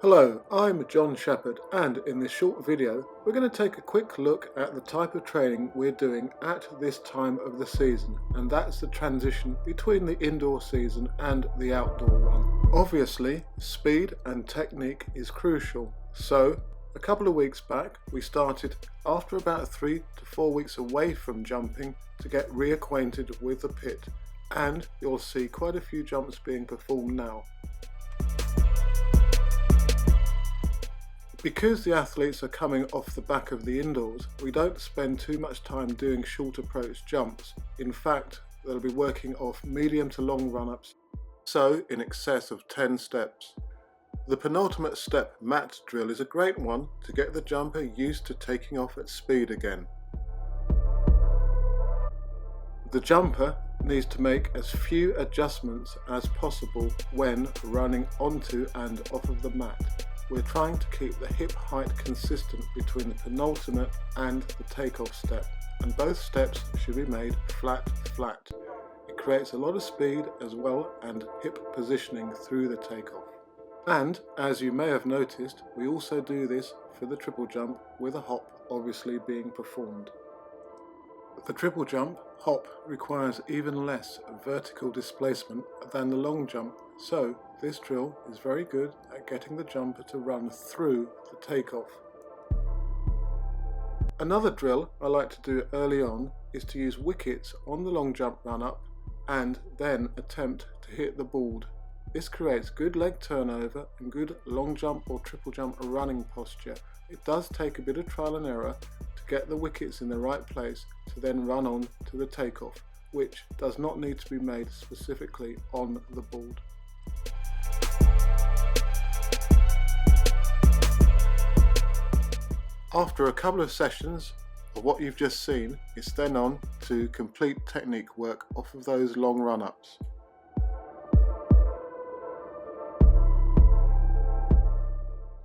Hello, I'm John Shepherd, and in this short video we're going to take a quick look at the type of training we're doing at this time of the season, and that's the transition between the indoor season and the outdoor one. Obviously, speed and technique is crucial, so a couple of weeks back we started, after about 3 to 4 weeks away from jumping, to get reacquainted with the pit, and you'll see quite a few jumps being performed now. Because the athletes are coming off the back of the indoors, we don't spend too much time doing short approach jumps. In fact, they'll be working off medium to long run-ups, so in excess of 10 steps. The penultimate step mat drill is a great one to get the jumper used to taking off at speed again. The jumper needs to make as few adjustments as possible when running onto and off of the mat. We're trying to keep the hip height consistent between the penultimate and the takeoff step, and both steps should be made flat. It creates a lot of speed as well and hip positioning through the takeoff. And as you may have noticed, we also do this for the triple jump, with a hop obviously being performed. The triple jump hop requires even less vertical displacement than the long jump, so this drill is very good at getting the jumper to run through the takeoff. Another drill I like to do early on is to use wickets on the long jump run up and then attempt to hit the board. This creates good leg turnover and good long jump or triple jump running posture. It does take a bit of trial and error to get the wickets in the right place to then run on to the takeoff, which does not need to be made specifically on the board. After a couple of sessions of what you've just seen, it's then on to complete technique work off of those long run-ups.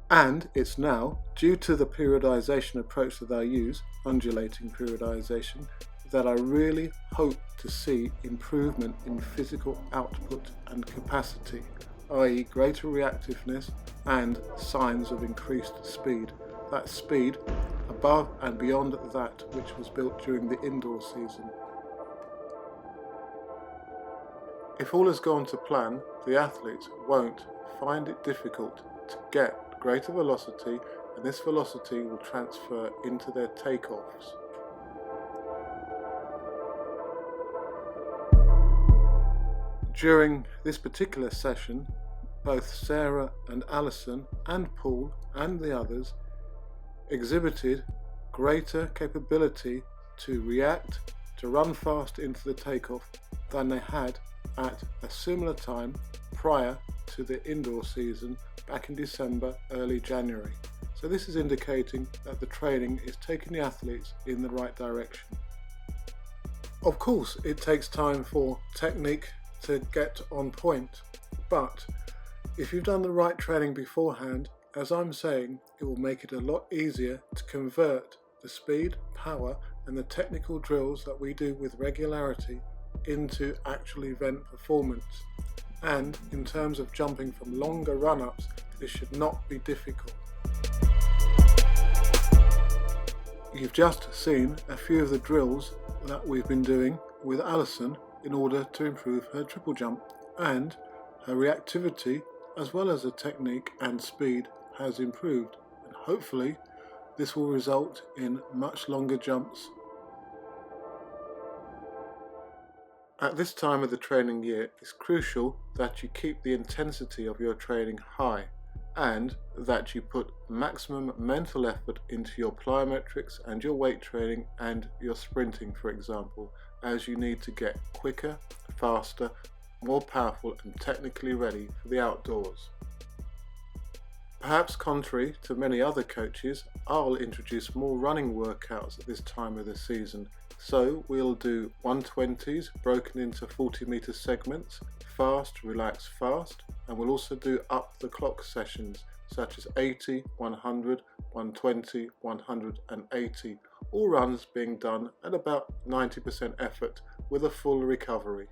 And it's now, due to the periodization approach that I use, undulating periodization, that I really hope to see improvement in physical output and capacity, i.e. greater reactiveness and signs of increased speed. That speed above and beyond that which was built during the indoor season. If all has gone to plan, the athletes won't find it difficult to get greater velocity, and this velocity will transfer into their takeoffs. During this particular session, both Sarah and Alison and Paul and the others exhibited greater capability to react, to run fast into the takeoff than they had at a similar time prior to the indoor season back in December, early January. So this is indicating that the training is taking the athletes in the right direction. Of course, it takes time for technique to get on point, but if you've done the right training beforehand, as I'm saying, it will make it a lot easier to convert the speed, power and the technical drills that we do with regularity into actual event performance. And in terms of jumping from longer run-ups, this should not be difficult. You've just seen a few of the drills that we've been doing with Alison in order to improve her triple jump, and her reactivity as well as her technique and speed has improved, and hopefully this will result in much longer jumps. At this time of the training year, it's crucial that you keep the intensity of your training high and that you put maximum mental effort into your plyometrics and your weight training and your sprinting, for example, as you need to get quicker, faster, more powerful and technically ready for the outdoors. Perhaps contrary to many other coaches, I'll introduce more running workouts at this time of the season. So we'll do 120s broken into 40-meter segments, fast, relax, fast, and we'll also do up the clock sessions. such as 80, 100, 120, 180, all runs being done at about 90% effort with a full recovery.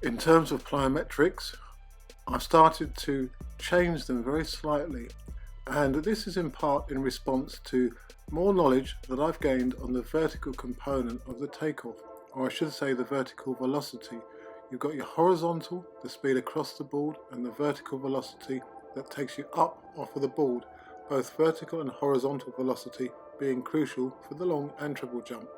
In terms of plyometrics, I've started to change them very slightly, and this is in part in response to more knowledge that I've gained on the vertical component of the takeoff, or I should say the vertical velocity. You've got your horizontal, the speed across the board, and the vertical velocity that takes you up off of the board, both vertical and horizontal velocity being crucial for the long and triple jump.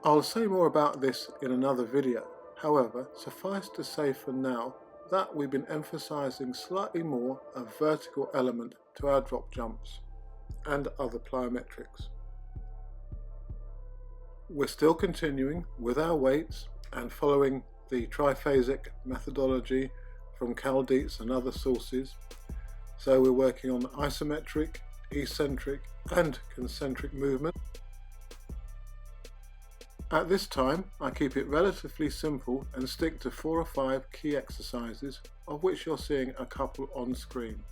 I'll say more about this in another video. However, suffice to say for now that we've been emphasizing slightly more a vertical element to our drop jumps and other plyometrics. We're still continuing with our weights and following the triphasic methodology from Cal Dietz and other sources. So we're working on isometric, eccentric and concentric movement. At this time, I keep it relatively simple and stick to 4 or 5 key exercises, of which you're seeing a couple on screen.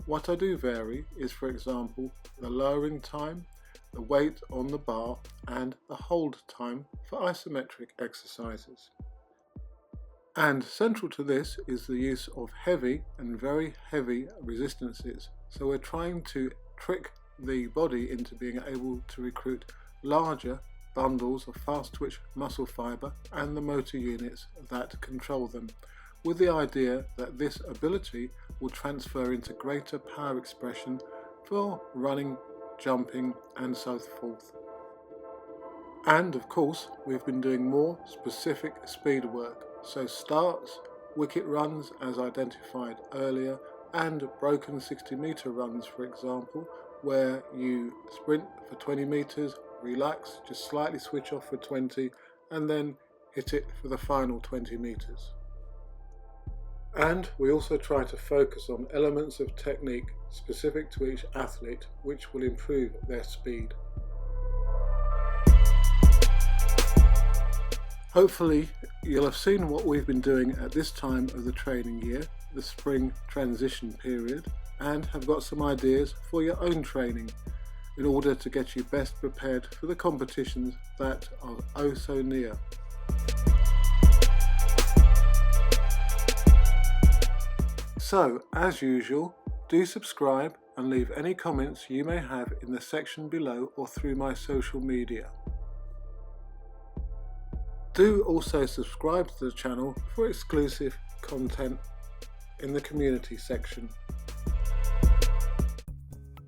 What I do vary is, for example, the lowering time, the weight on the bar, and the hold time for isometric exercises. And central to this is the use of heavy and very heavy resistances. So we're trying to trick the body into being able to recruit larger bundles of fast twitch muscle fibre and the motor units that control them, with the idea that this ability will transfer into greater power expression for running, jumping and so forth. And of course we've been doing more specific speed work, so starts, wicket runs as identified earlier, and broken 60-metre runs, for example, where you sprint for 20 metres, relax, just slightly switch off for 20 and then hit it for the final 20 metres. And we also try to focus on elements of technique specific to each athlete which will improve their speed. Hopefully you'll have seen what we've been doing at this time of the training year, the spring transition period, and have got some ideas for your own training in order to get you best prepared for the competitions that are oh so near. So, as usual, do subscribe and leave any comments you may have in the section below or through my social media. Do also subscribe to the channel for exclusive content in the community section.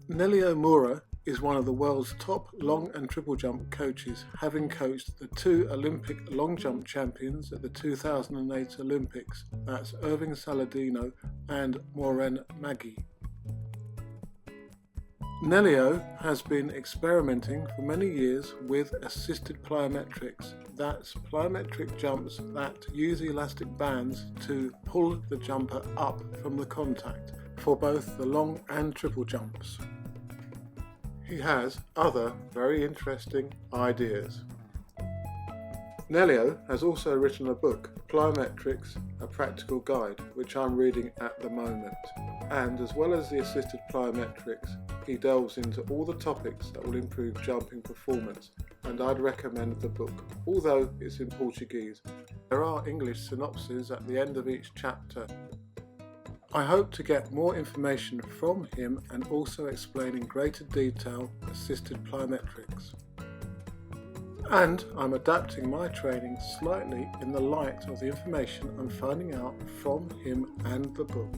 Nelly Omura is one of the world's top long and triple jump coaches, having coached the 2 Olympic long jump champions at the 2008 Olympics, that's Irving Saladino and Maureen Maggie. Nelio has been experimenting for many years with assisted plyometrics, that's plyometric jumps that use elastic bands to pull the jumper up from the contact for both the long and triple jumps. He has other very interesting ideas. Nelio has also written a book, Plyometrics, A Practical Guide, which I'm reading at the moment. And as well as the assisted plyometrics, he delves into all the topics that will improve jumping performance, and I'd recommend the book, although it's in Portuguese. There are English synopses at the end of each chapter. I hope to get more information from him and also explain in greater detail assisted plyometrics. And I'm adapting my training slightly in the light of the information I'm finding out from him and the book.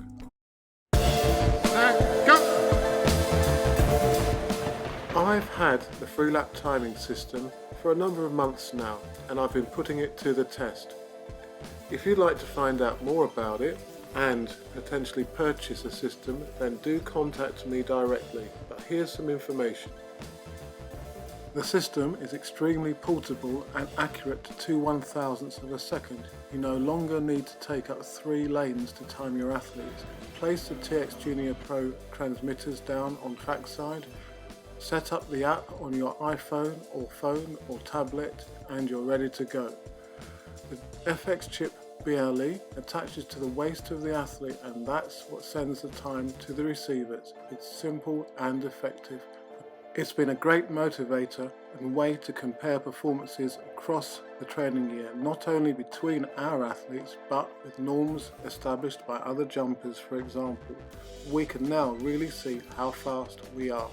Go! I've had the Freelap timing system for a number of months now, and I've been putting it to the test. If you'd like to find out more about it and potentially purchase a system, then do contact me directly, but here's some information. The system is extremely portable and accurate to 2/1000ths of a second. You no longer need to take up 3 lanes to time your athletes. Place the TX Junior Pro transmitters down on trackside, set up the app on your iPhone or phone or tablet, and you're ready to go. The FX chip BLE attaches to the waist of the athlete, and that's what sends the time to the receivers. It's simple and effective. It's been a great motivator and way to compare performances across the training year, not only between our athletes but with norms established by other jumpers. For example, we can now really see how fast we are.